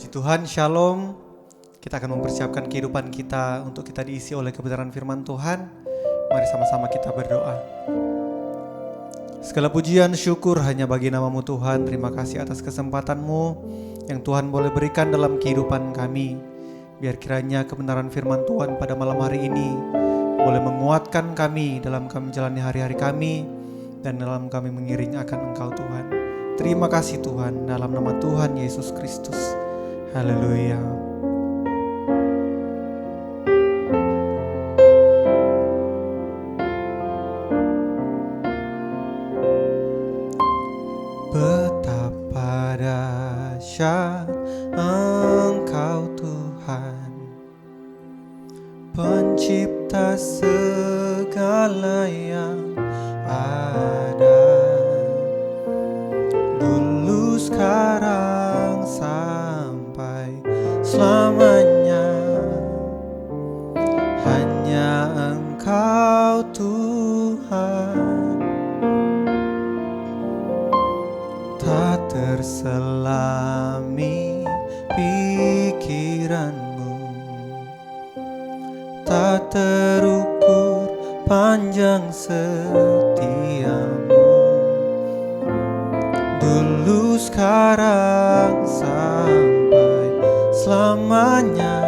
Puji Tuhan, Shalom. Kita akan mempersiapkan kehidupan kita untuk kita diisi oleh kebenaran firman Tuhan. Mari sama-sama kita berdoa. Segala pujian syukur hanya bagi nama-Mu Tuhan. Terima kasih atas kesempatan-Mu yang Tuhan boleh berikan dalam kehidupan kami. Biar kiranya kebenaran firman Tuhan pada malam hari ini boleh menguatkan kami dalam kami menjalani hari-hari kami dan dalam kami mengiring akan Engkau Tuhan. Terima kasih Tuhan, dalam nama Tuhan Yesus Kristus. Haleluya. Betapa dahsyat Engkau Tuhan, pencipta segala yang ada, dulu sekarang sampai selamanya. Hanya Engkau Tuhan, tak terselami pikiran-Mu, tak terukur panjang setia-Mu, dulu sekarang sampai selamanya.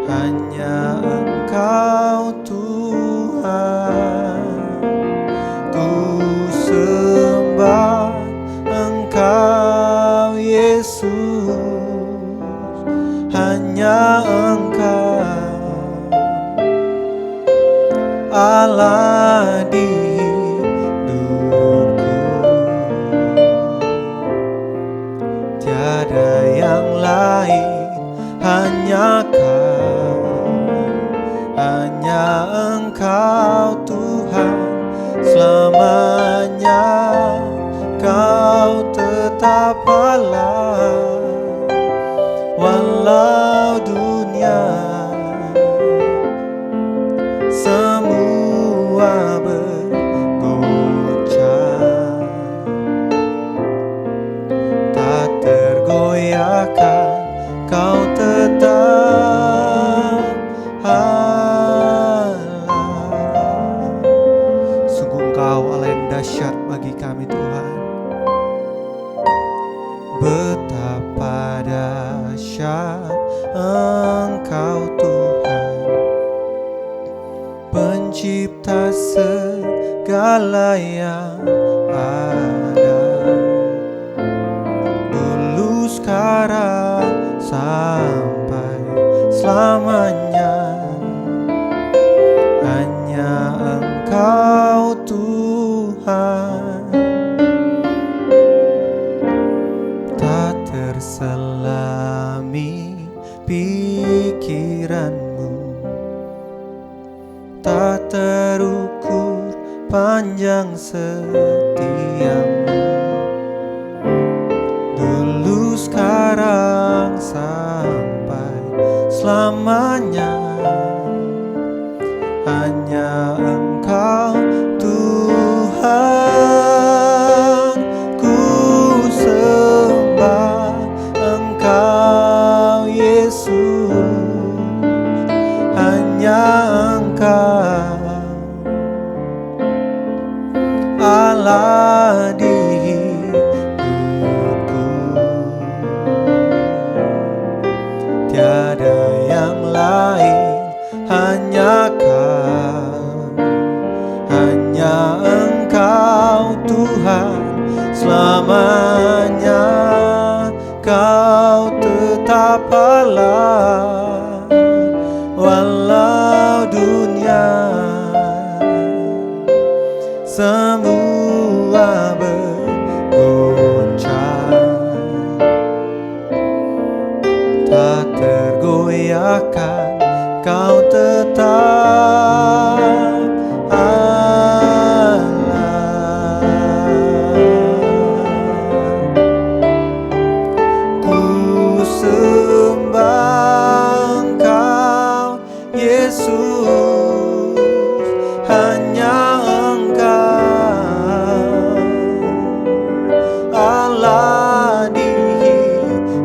Hanya Engkau Tuhan, ku sembah Engkau Yesus. Hanya Engkau Allah di hidupku, tiada yang lain, hanya Kau, hanya Engkau Tuhan selamanya. Kau tetap Allah, walau dunia semua bergoncang, tak tergoyahkan, Kau tetap Allah. Sungguh Engkau Allah yang dahsyat bagi kami Tuhan. Betapa dahsyat Engkau Tuhan, pencipta segala yang ada, dulu sekarang sampai selamanya. Hanya Engkau Tuhan, tak terselami pikiran-Mu, tak terukur panjang setia-Mu, dulu sekarang sampai selamanya. Hanya Engkau Tuhan, ku sembah Engkau Yesus. Hanya Engkau Allah di hidupku, tiada yang lain, hanya Kau, hanya Engkau Tuhan selamanya. Kau tetap Allah, walau dunia semua bergoncang, tak tergoyahkan, Kau tetap Allah. Ku sembah Engkau Yesus. Hanya Engkau Allah di hidupku.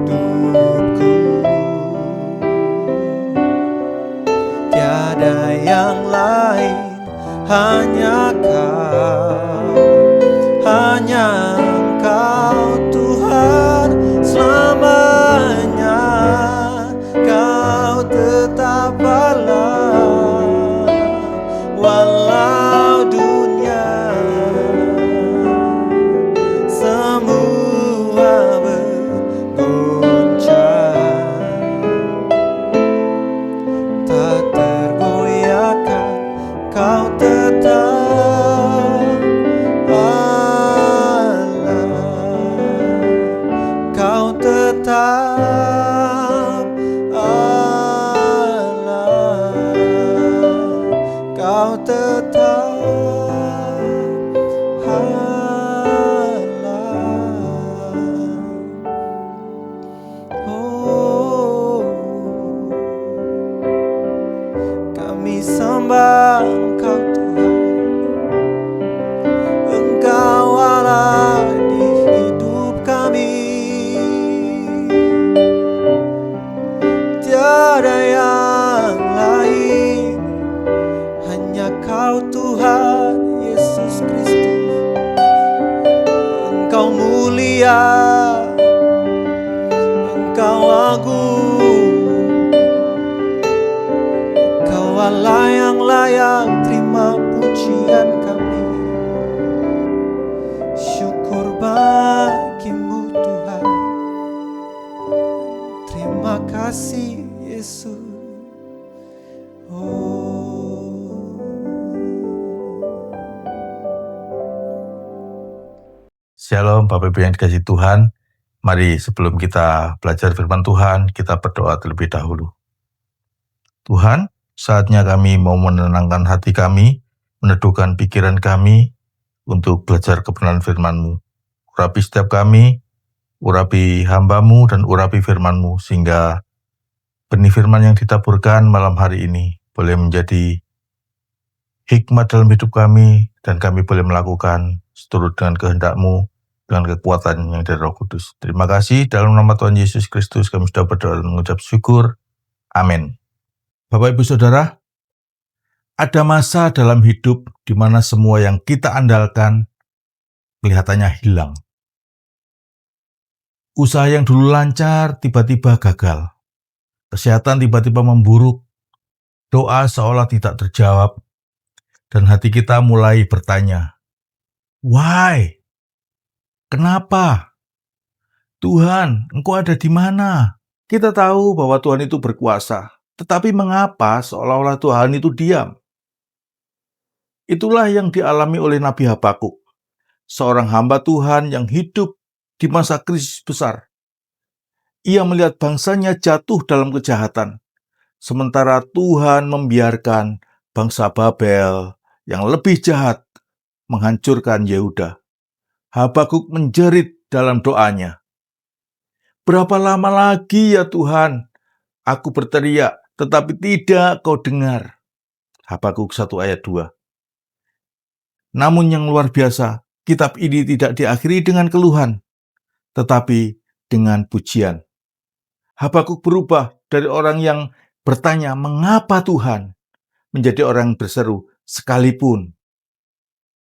tetap Allah, Kau tetap Allah. Oh, kami sembah Engkau Tuhan, Engkau Allah di hidup kami. Tiada yang lain, hanya Kau Tuhan Yesus Kristus. Engkau mulia, Engkau agung, Engkau Allah yang layak terima pujian kami. Syukur bagimu Tuhan, terima kasih Yesus. Shalom Bapak Ibu yang dikasihi Tuhan. Mari sebelum kita belajar firman Tuhan, kita berdoa terlebih dahulu. Tuhan, saatnya kami mau menenangkan hati kami, meneduhkan pikiran kami untuk belajar kebenaran firman-Mu. Urapi setiap kami, urapi hamba-Mu dan urapi firman-Mu, sehingga benih firman yang ditaburkan malam hari ini boleh menjadi hikmat dalam hidup kami, dan kami boleh melakukan seturut dengan kehendak-Mu, dengan kekuatan yang dari Roh Kudus. Terima kasih, dalam nama Tuhan Yesus Kristus kami sudah berdoa dan mengucap syukur. Amin. Bapak Ibu Saudara, ada masa dalam hidup di mana semua yang kita andalkan kelihatannya hilang. Usaha yang dulu lancar tiba-tiba gagal. Kesehatan tiba-tiba memburuk. Doa seolah tidak terjawab. Dan hati kita mulai bertanya, why? Kenapa? Tuhan, Engkau ada di mana? Kita tahu bahwa Tuhan itu berkuasa, tetapi mengapa seolah-olah Tuhan itu diam? Itulah yang dialami oleh Nabi Habakuk, seorang hamba Tuhan yang hidup di masa krisis besar. Ia melihat bangsanya jatuh dalam kejahatan, sementara Tuhan membiarkan bangsa Babel yang lebih jahat menghancurkan Yehuda. Habakuk menjerit dalam doanya, berapa lama lagi ya Tuhan? Aku berteriak, tetapi tidak Kau dengar. Habakuk 1 ayat 2. Namun yang luar biasa, kitab ini tidak diakhiri dengan keluhan, tetapi dengan pujian. Habakuk berubah dari orang yang bertanya, mengapa Tuhan? Menjadi orang yang berseru, sekalipun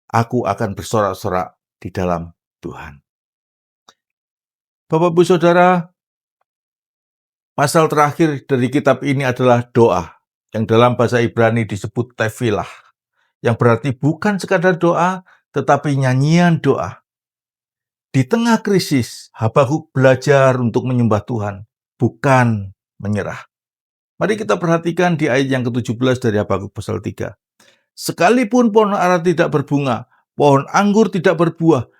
aku akan bersorak-sorak di dalam Tuhan. Bapak Ibu Saudara, pasal terakhir dari kitab ini adalah doa, yang dalam bahasa Ibrani disebut tefilah, yang berarti bukan sekadar doa, tetapi nyanyian doa. Di tengah krisis, Habakuk belajar untuk menyembah Tuhan, bukan menyerah. Mari kita perhatikan di ayat yang ke-17 dari Habakuk pasal 3. Sekalipun pohon ara tidak berbunga, pohon anggur tidak berbuah,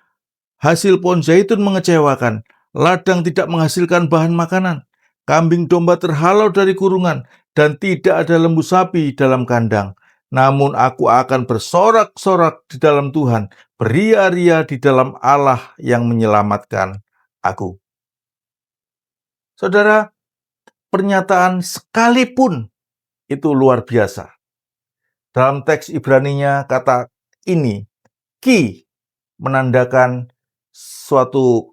hasil pohon zaitun mengecewakan, ladang tidak menghasilkan bahan makanan, kambing domba terhalau dari kurungan, dan tidak ada lembu sapi dalam kandang. Namun aku akan bersorak-sorak di dalam Tuhan, beria-ria di dalam Allah yang menyelamatkan aku. Saudara, pernyataan sekalipun itu luar biasa. Dalam teks Ibraninya kata ini, ki, menandakan suatu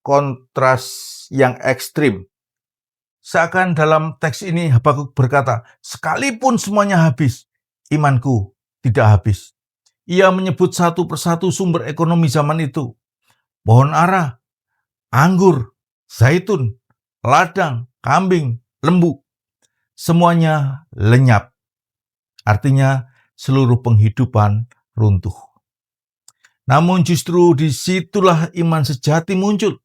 kontras yang ekstrim. Seakan dalam teks ini Habakuk berkata, sekalipun semuanya habis, imanku tidak habis. Ia menyebut satu persatu sumber ekonomi zaman itu. Pohon ara, anggur, zaitun, ladang, kambing, lembu. Semuanya lenyap. Artinya seluruh penghidupan runtuh. Namun justru disitulah iman sejati muncul.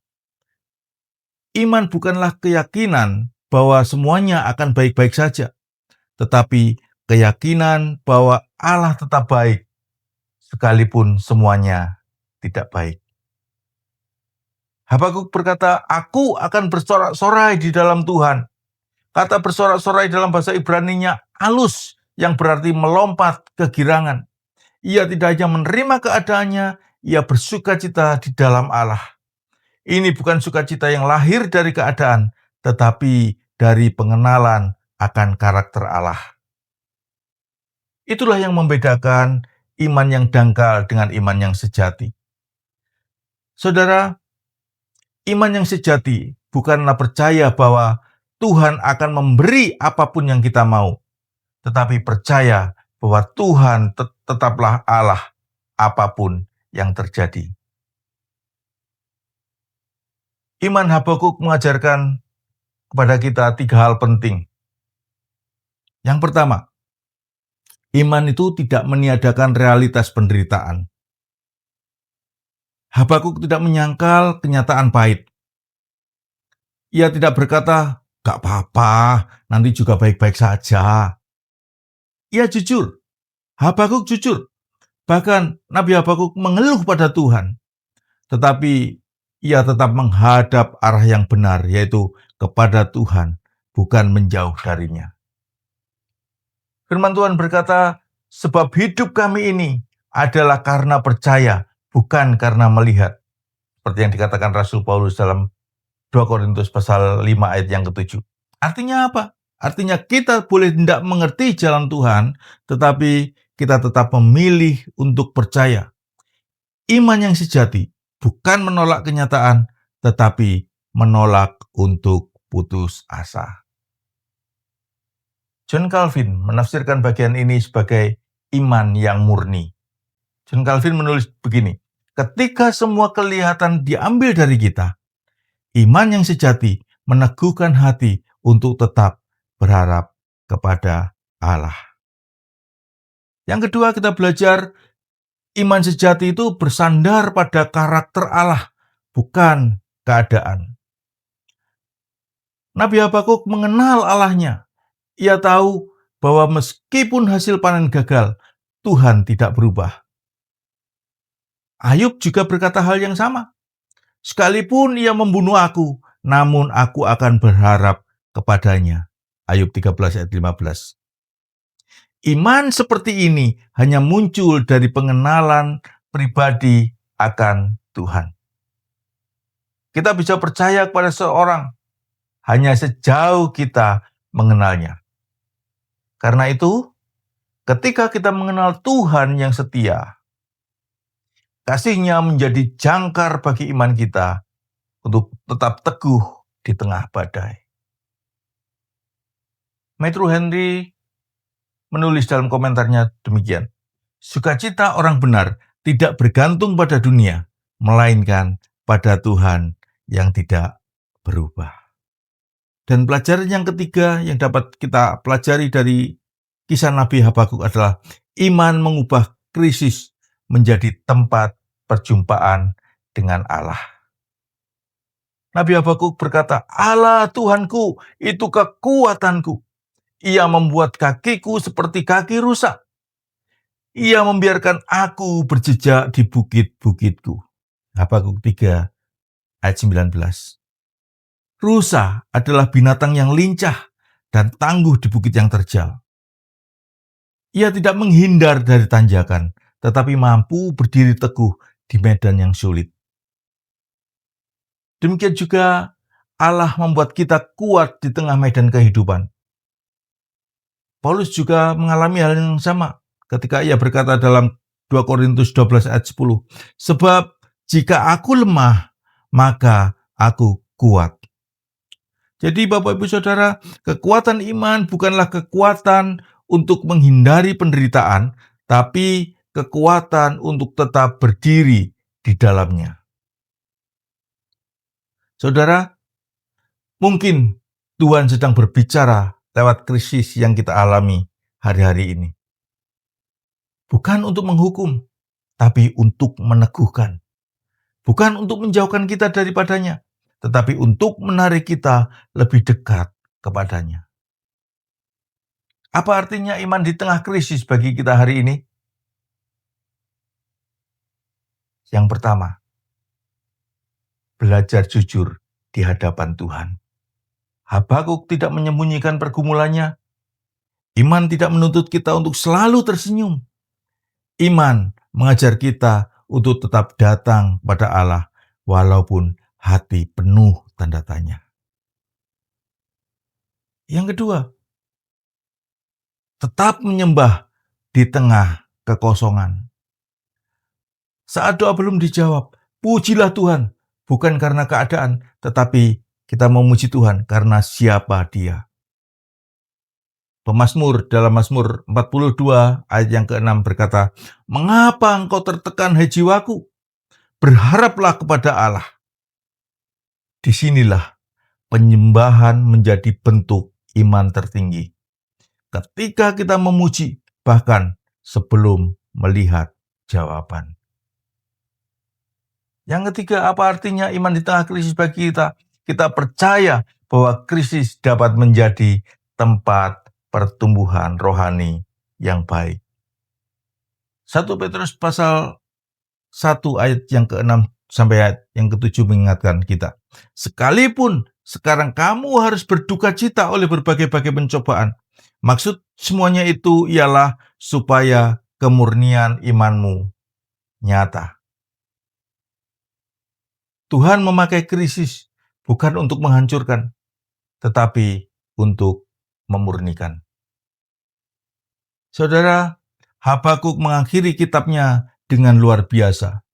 Iman bukanlah keyakinan bahwa semuanya akan baik-baik saja, tetapi keyakinan bahwa Allah tetap baik, sekalipun semuanya tidak baik. Habakuk berkata, aku akan bersorak-sorai di dalam Tuhan. Kata bersorak-sorai dalam bahasa Ibrani-nya alus, yang berarti melompat kegirangan. Ia tidak hanya menerima keadaannya, ia bersukacita di dalam Allah. Ini bukan sukacita yang lahir dari keadaan, tetapi dari pengenalan akan karakter Allah. Itulah yang membedakan iman yang dangkal dengan iman yang sejati. Saudara, iman yang sejati bukanlah percaya bahwa Tuhan akan memberi apapun yang kita mau, tetapi percaya bahwa Tuhan tetaplah Allah apapun yang terjadi. Iman Habakuk mengajarkan kepada kita 3 hal penting. Yang pertama, iman itu tidak meniadakan realitas penderitaan. Habakuk tidak menyangkal kenyataan pahit. Ia tidak berkata, gak apa-apa, nanti juga baik-baik saja. Ia jujur, Habakuk jujur. Bahkan Nabi Habakuk mengeluh pada Tuhan. Tetapi ia tetap menghadap arah yang benar, yaitu kepada Tuhan, bukan menjauh darinya. Firman Tuhan berkata, sebab hidup kami ini adalah karena percaya, bukan karena melihat. Seperti yang dikatakan Rasul Paulus dalam 2 Korintus pasal 5 ayat yang ke-7. Artinya apa? Artinya kita boleh tidak mengerti jalan Tuhan, tetapi kita tetap memilih untuk percaya. Iman yang sejati bukan menolak kenyataan, tetapi menolak untuk putus asa. John Calvin menafsirkan bagian ini sebagai iman yang murni. John Calvin menulis begini, ketika semua kelihatan diambil dari kita, iman yang sejati meneguhkan hati untuk tetap berharap kepada Allah. Yang kedua, kita belajar iman sejati itu bersandar pada karakter Allah, bukan keadaan. Nabi Habakuk mengenal Allahnya. Ia tahu bahwa meskipun hasil panen gagal, Tuhan tidak berubah. Ayub juga berkata hal yang sama. Sekalipun ia membunuh aku, namun aku akan berharap kepadanya. Ayub 13 ayat 15. Iman seperti ini hanya muncul dari pengenalan pribadi akan Tuhan. Kita bisa percaya kepada seorang hanya sejauh kita mengenalnya. Karena itu, ketika kita mengenal Tuhan yang setia, kasih-Nya menjadi jangkar bagi iman kita untuk tetap teguh di tengah badai. Matthew Henry menulis dalam komentarnya demikian, sukacita orang benar tidak bergantung pada dunia, melainkan pada Tuhan yang tidak berubah. Dan pelajaran yang ketiga yang dapat kita pelajari dari kisah Nabi Habakuk adalah iman mengubah krisis menjadi tempat perjumpaan dengan Allah. Nabi Habakuk berkata, Allah Tuhanku, itu kekuatanku. Ia membuat kakiku seperti kaki rusa. Ia membiarkan aku berjejak di bukit-bukitku. Habakuk 3 ayat 19. Rusa adalah binatang yang lincah dan tangguh di bukit yang terjal. Ia tidak menghindar dari tanjakan, tetapi mampu berdiri teguh di medan yang sulit. Demikian juga Allah membuat kita kuat di tengah medan kehidupan. Paulus juga mengalami hal yang sama ketika ia berkata dalam 2 Korintus 12 ayat 10, sebab jika aku lemah, maka aku kuat. Jadi Bapak Ibu Saudara, kekuatan iman bukanlah kekuatan untuk menghindari penderitaan, tapi kekuatan untuk tetap berdiri di dalamnya. Saudara, mungkin Tuhan sedang berbicara lewat krisis yang kita alami hari-hari ini. Bukan untuk menghukum, tapi untuk meneguhkan. Bukan untuk menjauhkan kita daripadanya, tetapi untuk menarik kita lebih dekat kepadanya. Apa artinya iman di tengah krisis bagi kita hari ini? Yang pertama, belajar jujur di hadapan Tuhan. Habakuk tidak menyembunyikan pergumulannya. Iman tidak menuntut kita untuk selalu tersenyum. Iman mengajar kita untuk tetap datang pada Allah walaupun hati penuh tanda tanya. Yang kedua, tetap menyembah di tengah kekosongan. Saat doa belum dijawab, pujilah Tuhan, bukan karena keadaan, tetapi kita memuji Tuhan karena siapa Dia. Pemazmur dalam Mazmur 42 ayat yang ke-6 berkata, "Mengapa engkau tertekan, hai jiwaku? Berharaplah kepada Allah." Disinilah penyembahan menjadi bentuk iman tertinggi. Ketika kita memuji, bahkan sebelum melihat jawaban. Yang ketiga, apa artinya iman di tengah krisis bagi kita? Kita percaya bahwa krisis dapat menjadi tempat pertumbuhan rohani yang baik. 1 Petrus pasal 1 ayat yang ke-6 sampai ayat yang ke-7 mengingatkan kita. Sekalipun sekarang kamu harus berduka cita oleh berbagai-bagai pencobaan. Maksud semuanya itu ialah supaya kemurnian imanmu nyata. Tuhan memakai krisis bukan untuk menghancurkan, tetapi untuk memurnikan. Saudara, Habakuk mengakhiri kitabnya dengan luar biasa.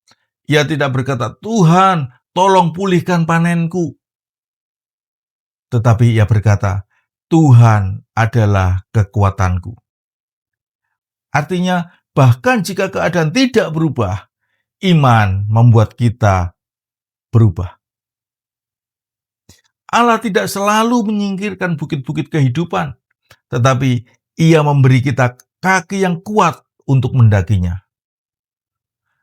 Ia tidak berkata, "Tuhan, tolong pulihkan panenku." Tetapi ia berkata, "Tuhan adalah kekuatanku." Artinya, bahkan jika keadaan tidak berubah, iman membuat kita berubah. Allah tidak selalu menyingkirkan bukit-bukit kehidupan, tetapi Ia memberi kita kaki yang kuat untuk mendakinya.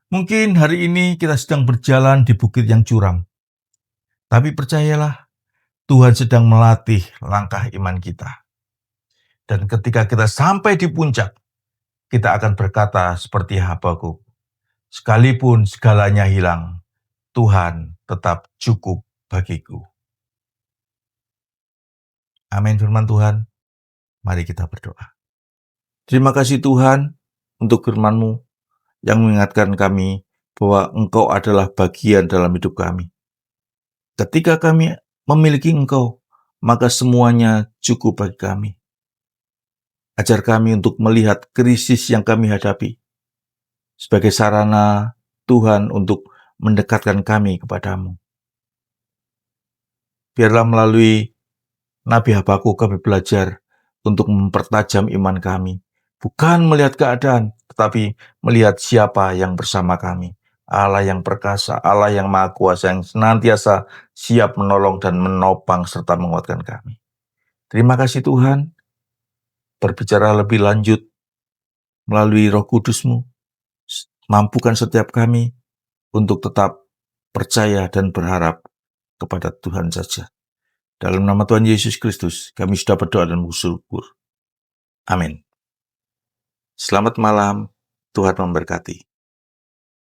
Mungkin hari ini kita sedang berjalan di bukit yang curam, tapi percayalah, Tuhan sedang melatih langkah iman kita. Dan ketika kita sampai di puncak, kita akan berkata seperti Habakuk, "Sekalipun segalanya hilang, Tuhan tetap cukup bagiku." Amin firman Tuhan. Mari kita berdoa. Terima kasih Tuhan untuk firman-Mu yang mengingatkan kami bahwa Engkau adalah bagian dalam hidup kami. Ketika kami memiliki Engkau, maka semuanya cukup bagi kami. Ajar kami untuk melihat krisis yang kami hadapi sebagai sarana Tuhan untuk mendekatkan kami kepadamu. Biarlah melalui Nabi Habakuk kami belajar untuk mempertajam iman kami. Bukan melihat keadaan, tetapi melihat siapa yang bersama kami. Allah yang perkasa, Allah yang maha kuasa, yang senantiasa siap menolong dan menopang serta menguatkan kami. Terima kasih Tuhan, berbicara lebih lanjut melalui Roh Kudus-Mu. Mampukan setiap kami untuk tetap percaya dan berharap kepada Tuhan saja. Dalam nama Tuhan Yesus Kristus, kami sudah berdoa dan bersyukur. Amin. Selamat malam, Tuhan memberkati.